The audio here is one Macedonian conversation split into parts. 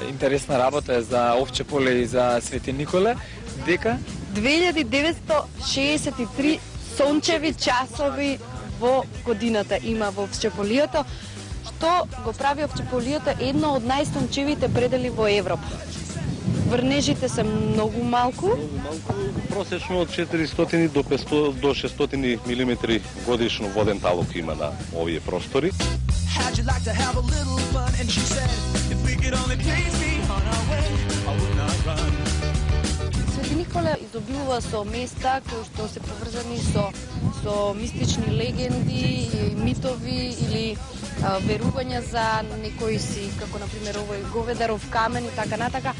Интересна работа е за Овче поле и за Свети Николе, дека 2963 сончеви часови во годината има во Овчеполието, што го прави Овчеполието едно од најсончевите предели во Европа. Врнежите се многу малку. Просечно од 400 до 500 до 600 милиметри годишно воден талок има на овие простори. Свети Николе изобилува со места кои што се поврзани со мистични легенди, митови или верувања за некои си, како например овој Говедаров камен и така натака,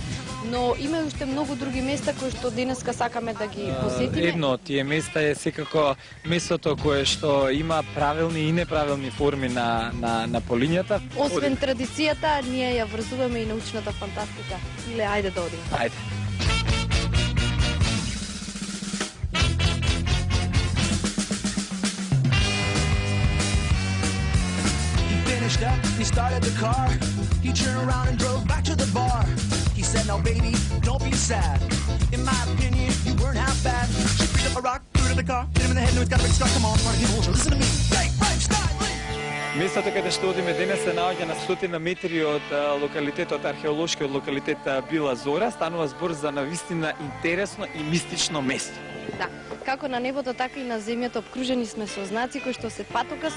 но има уште многу други места кои што денеска сакаме да ги посетиме. Едно од тие места е секако местото кое што има правилни и неправилни форми на полињата. Освен традицијата, ние ја врзуваме и научната фантастика. Иле, ајде да одиме. Ајде. He started the car, he turned around and drove back to the bar. He said, "Now baby, don't be sad. In my opinion, you weren't half bad." She picked up a rock, threw it in the car, hit him in the head, and it's got a big scar. Come on, party people, listen to me. Right, start. Местото каде што одиме денес се наоѓа на 100 метри од локалитетот, археолошкиот локалитет Била Зора. Станува збор за навистина интересно и мистично место. Да, како на небото, така и на земјата обкружени сме со знаци кои што се патоказ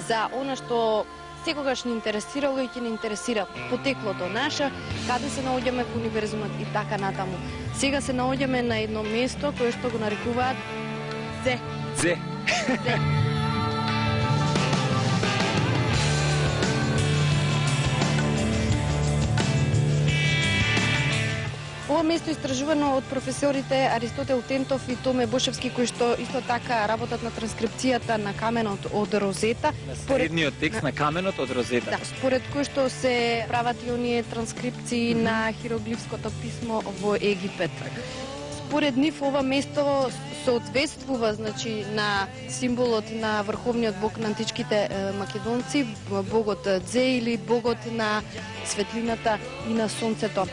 за она што секогаш ни интересирало и ќе ни интересира потеклото наше, каде се наоѓаме во универзумот и така натаму. Сега се наоѓаме на едно место кое што го нарекуваат Зе. Зе. Ова место е истражувано од професорите Аристотел Тентов и Томе Бошевски, кои што исто така работат на транскрипцијата на каменот од Розета. Средниот текст на каменот од Розета. Да, според кој што се прават и оние транскрипции на хироглифското писмо во Египет. Според нив ова место соодветствува, значи, на символот на врховниот бог на античките македонци, богот Дзе или богот на светлината и на сонцето.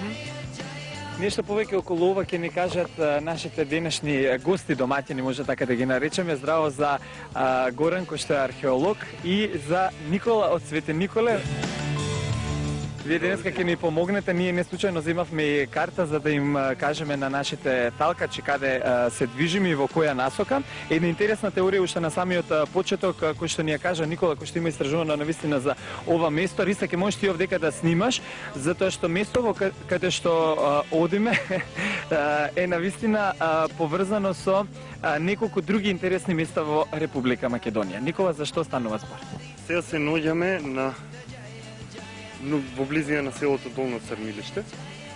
Нешто повеќе околу ова ќе ни кажат нашите денешни гости, домаќини, може така да ги наречеме. Здраво за Горан, кој што е археолог, и за Никола од Свети Николе. Вие денеска ќе ни помогнете, ние не случајно земавме и карта за да им кажеме на нашите талкачи каде се движиме и во која насока. Една интересна теорија уште на самиот почеток кој што ни ја кажа Никола, кој што има истражувано навистина за ова место. Риса, ќе можеш ти овдека да снимаш, затоа што местово каде што одиме е навистина поврзано со неколку други интересни места во Република Македонија. Никола, за што станува збор? Сега се наоѓаме во близина на селото Долно Црнилиште,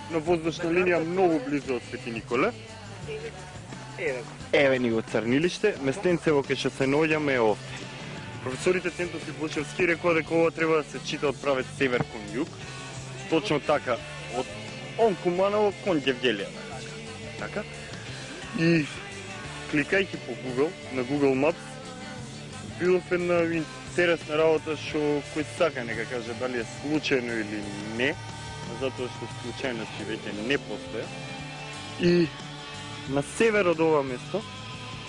на воздушна линија многу близо од Свети Николе. Еве ни го Црнилиште, местенцево кај што се наоѓаме е овде. Професорите Тентов и Бошевски рекоа дека ова треба да се чита од правец север кон југ, точно така, од он Куманово кон Ѓевѓелија. Така? И кликајќи по Google, на Google Maps, билов една интересна работа што кој сака нека каже дали е случајно или не, затоа што случајности веќе не постоја. И на север од ова место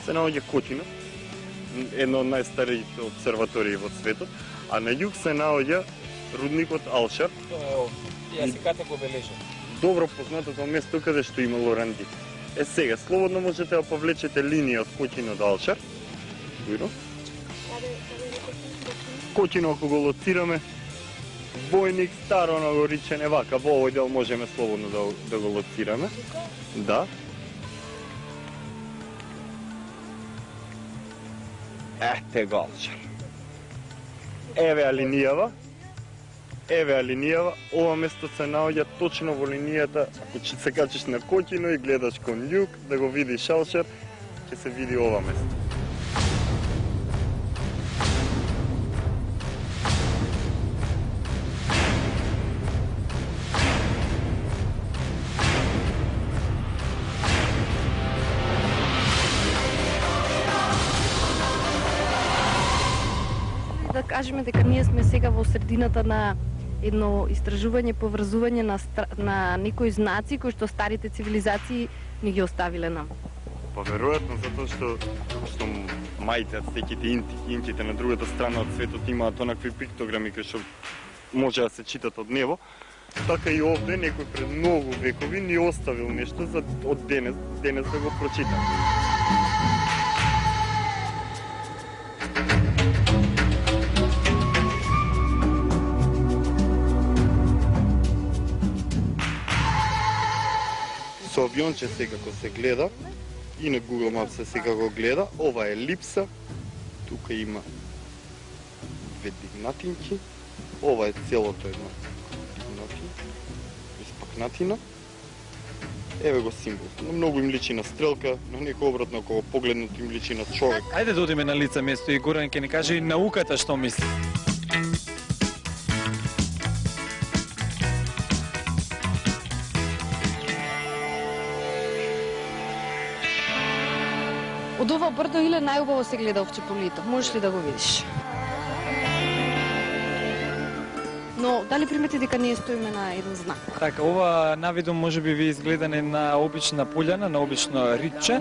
се наоѓа Котино, едно од најстариите обсерватории во светот, а на југ се наоѓа рудникот Алшар. Јас и кате го бележам. Добро познатото место каде што имало рандик. Сега, слободно можете да повлечете линија од Котино до Алшар. Дујно. Котино, ако го лоцираме, Војник, Старо Нагоричене, вака, во овој дел можеме слободно да го лоцираме. Да. Ете го Алшар. Еве линијава, ова место се наоѓа точно во линијата, ако се качиш на Котино и гледаш кон југ, да го видиш Алшар, ќе се види ова место. Да кажеме дека ние сме сега во средината на едно истражување, поврзување на некои знаци кои што старите цивилизации ни ги оставиле нам. Па веројатно затоа што маите, ацтеките, инките на другата страна од светот имаат онакви пиктограми кои што може да се читат од небо, така и овде некој пред многу векови ни оставил нешто за од денес да го прочитаме. Со авионче секако се гледа и на Google Maps се секако гледа. Ова е липса. Тука има две дигнатинки. Ова е целото едно испакнатина. Еве го символ. На многу им личи на стрелка, на некој обратно кога погледнат им личи на човек. Ајде да одиме на лице место и Горан ќе ни каже и науката што мисли. Од ова брдо иле најубаво се гледа Овчеполието. Можеш ли да го видиш? Но дали примети дека ние стоиме на еден знак? Така, ова навидом може би ви изгледане на обична пуљана, на обично ритче.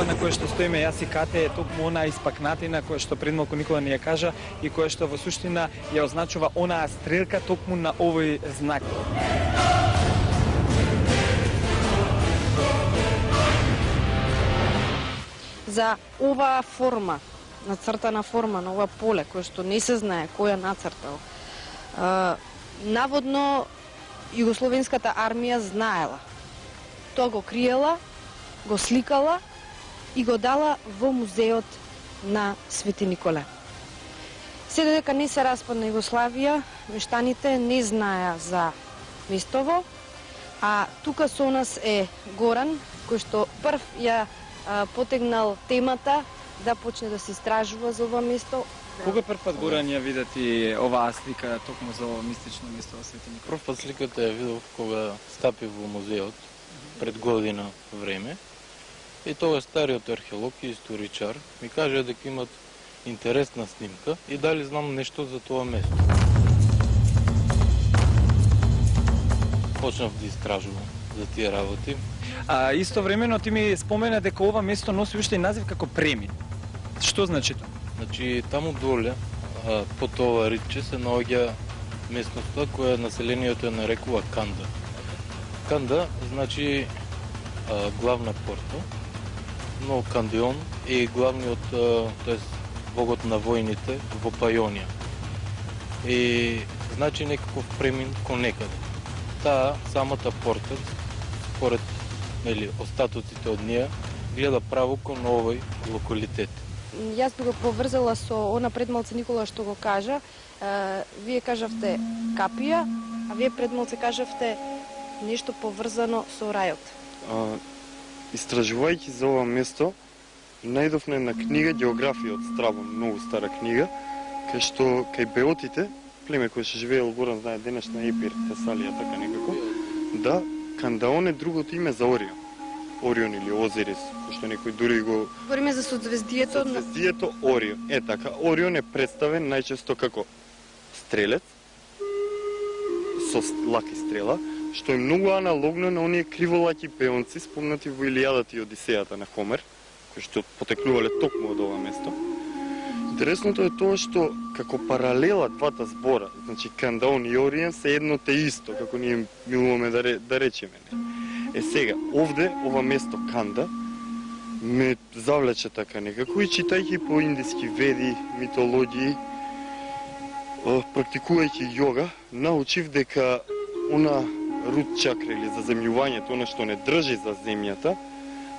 На која што стоиме јас и Кате е токму онаа испакнатина која што пред малку Никола ни ја кажа и која што во суштина ја означува онаа стрелка токму на овој знак. За оваа форма, нацртана форма на ова поле, кој што не се знае кој ја нацртал, наводно Југословенската армија знаела. Тоа го криела, го сликала и го дала во музеот на Свети Николе. Се додека не се распадна Југославија, мештаните не знаеа за местово, а тука со нас е Горан, кој што прв ја потегнал темата да почне да се истражува за ова место. Кога прв пат Горан ја виде ти оваа слика токму за ова мистично место во Свети Николе? Прв пат сликата ја видов кога стапи во музеот пред година време. И тоа стариот археолог и историчар ми кажа дека имат интересна снимка и дали знам нешто за тоа место. Почнав да истражувам за тие работи. Истовремено ти ми спомена дека ова место носи уште и назив како Премин. Што значи тоа? Значи таму доле по тоа ритче се наоѓа местноста која населението ја нарекува Канда. Канда значи главна порта, но Кандион е главниот, тоест богот на војните во Пајонија. И значи некаков премин кон некаде. Таа самата порта, според остатоците од неја, гледа право кон овој локалитет. Јас би го поврзала со она предмалце Никола што го кажа. Вие кажавте капија, а вие предмалце кажавте нешто поврзано со рајот. Истражувајќи за ова место, најдов на една книга, географија од Страбон, многу стара книга, кај што кај беотите, племе кој што живеел Горан знае денешна Епир, Тесалија, така некако, да, Кандаон е другото име за Орион. Орион или Озирис, кој што некој дури го... Говориме за созвездието. Созвездието Орион. Е така, Орион е представен најчесто како стрелец, со лаки стрела, што е многу аналогно на оние криволаки пеонци спомнати во Илијадата и Одисејата на Хомер, кои што потекнувале токму од ова место. Интересното е тоа што како паралела двата збора, значи Кандаон и Орион се едно те исто, како ние милуваме да речеме. Е сега, овде, ова место Канда, ме завлече така некако и читајќи по индиски веди, митологии, практикувајќи йога, научив дека она рут чакра или заземјувањето, она што не држи за земјата,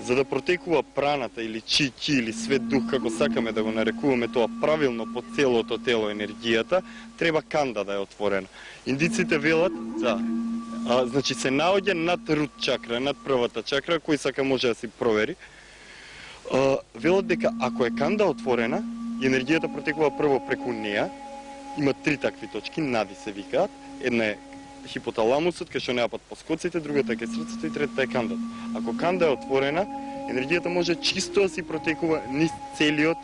за да протекува праната или чи-ки или свет дух, како сакаме да го нарекуваме тоа правилно по целото тело енергијата, треба Канда да е отворена. Индиците велат, да, значи се наоѓа над рут чакра, над првата чакра, кој сака може да си провери. Велат дека ако е Канда отворена, енергијата протекува прво преку неа, има 3 такви точки, нади се викаат, една е хипоталамусот, кај што не апат поскоците, другата е кај срцето и третата е кандата. Ако канда е отворена, енергијата може чисто да си протекува низ целиот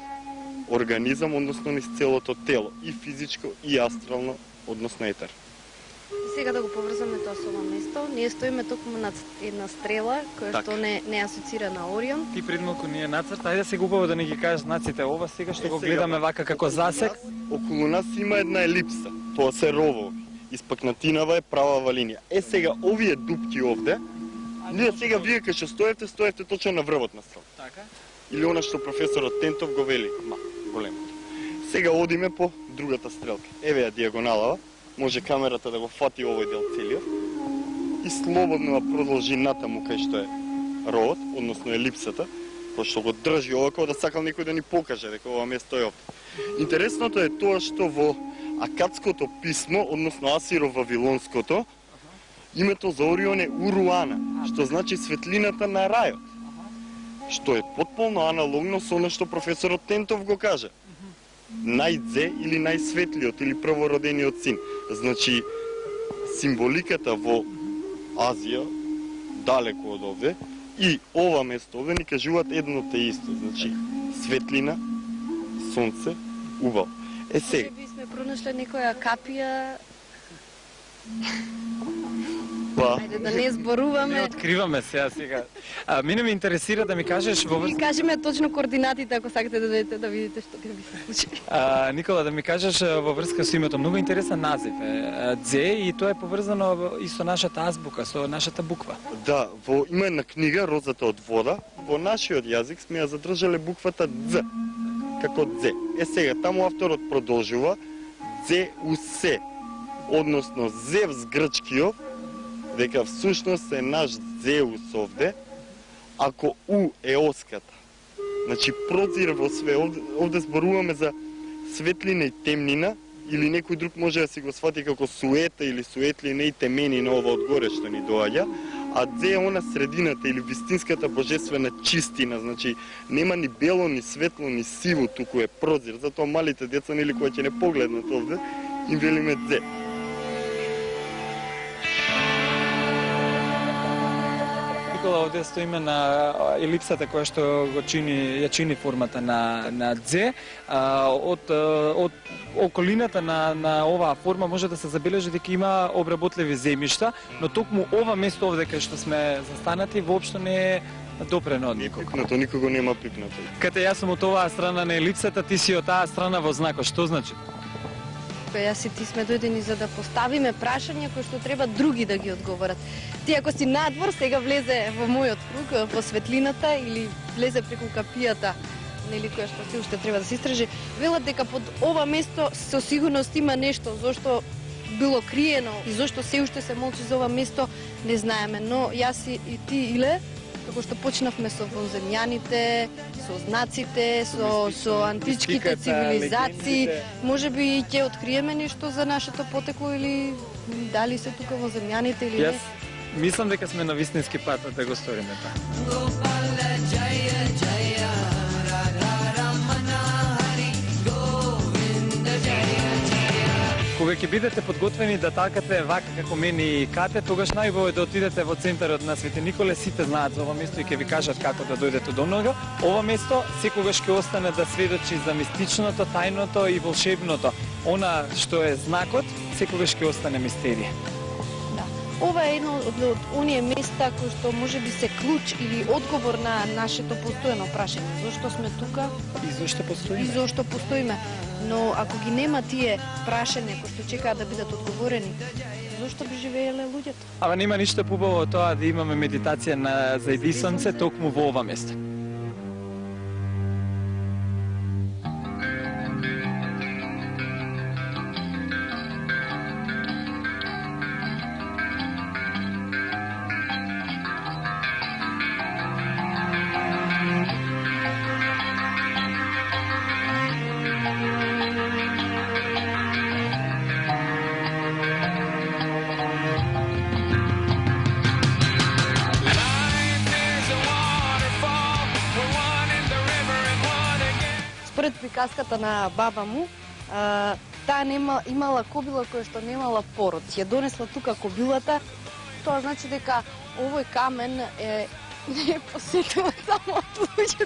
организам, односно низ целото тело, и физичко, и астрално, односно етер. Сега да го поврзаме тоа со ова место, ние стоиме токму над една стрела која Така. што не асоцира на Орион. Ти пред малку ни е нацрт, ајде сега убаво да ни ги кажеш знаците. Ова сега што го гледаме вака како засек. Околу нас има една елипса, тоа се ровови. Испакнатинава е правава линија. Сега овие дупки овде, ние сега вие кај што стоевте точно на врвот на стрела. Така. Или она што професорот Тентов го вели, големото. Сега одиме по другата стрелка. Еве ја диагоналава, може камерата да го фати овој дел целиот и слободно да продолжи натаму кај што е ровот, односно елипсата, кој што го држи ова како да сакал некој да ни покаже дека ова место е овде. Интересното е тоа што во акадското писмо, односно асиро-вавилонското, името за Орион е Уруана, што значи светлината на рајот. Што е потполно аналогно со она што професорот Тентов го каже. Најдзе или најсветлиот или првородениот син. Значи, символиката во Азија, далеко од овде, и ова место овде ни кажуваат едно те исто. Значи, светлина, сонце, убав. Сега. Би сме пронашле некоја капија. Па, Ајде да не Не зборуваме. откриваме сега. Мене ме интересира да ми кажеш во И кажеме точно координатите ако сакате да дојдете да видите што ќе би се случи. Никола, да ми кажеш во врска со името, многу интересен назив е Дзе, и тоа е поврзано и со нашата азбука, со нашата буква. да, има една книга Розата од вода, во нашиот јазик сме ја задржале буквата Дз, како Дзе. Сега, таму авторот продолжува Дзеусе, односно Зевс грчкиот, дека всушност е наш Зеус овде, ако У е оската. Значи, прозир во све, овде зборуваме за светлина и темнина, или некој друг може да си го свати како суета или суетлина и темени на ова одгоре што ни доаѓа, а Дзе е она средината или вистинската божествена чистина, значи нема ни бело, ни светло, ни сиво, туку е прозир, затоа малите деца нели кои ќе не погледнат овде, им велиме Дзе. Никола, овде стоиме на елипсата која што ја чини формата на Дзе. Од околината на оваа форма може да се забележи дека има обработливи земјишта, но токму ова место овде кај што сме застанати воопшто не е допрено од никого. Пипнато, никого нема пипнато. Кате јас сум од оваа страна на елипсата, ти си од таа страна во знакот. Што значи? Јас и ти сме дојдени за да поставиме прашања кои што треба други да ги одговорат. Ти ако си надвор, сега влезе во мојот круг, во светлината или влезе преку капијата, нели која што се уште треба да се истражи, велат дека под ова место со сигурност има нешто зошто било криено и зошто се уште се молчи за ова место, не знаеме, но јас и ти, Иле, како што почнавме со вонземјаните, со знаците, со античките цивилизации, можеби ќе откриеме нешто за нашето потекло или дали се тука вонземјаните или Јас не. мислам дека сме на вистински пат да го сториме тоа. Кога ќе бидете подготвени да такате вака како мене и Кате, тогаш најубаво е да отидете во центарот на Свети Николе. Сите знаат за ова место и ќе ви кажат како да дојдете до него. Ова место секогаш ќе остане да сведочи за мистичното, тајното и волшебното. Она што е знакот, секогаш ќе остане мистерија. Да. Ова е едно од оние места кои што можеби се клуч или одговор на нашето постојано прашање. Зошто сме тука И зошто и постоиме? зошто постоиме. Но ако ги нема тие прашања кои што чекаат да бидат одговорени, зошто би живееле луѓето? Ама нема ништо побаво од тоа да имаме медитација на зајди сонце токму во ова место. Според приказката на баба му, таа имала кобила која што немала пород. Ја донесла тука кобилата, тоа значи дека овој камен не е посетуван само од луѓе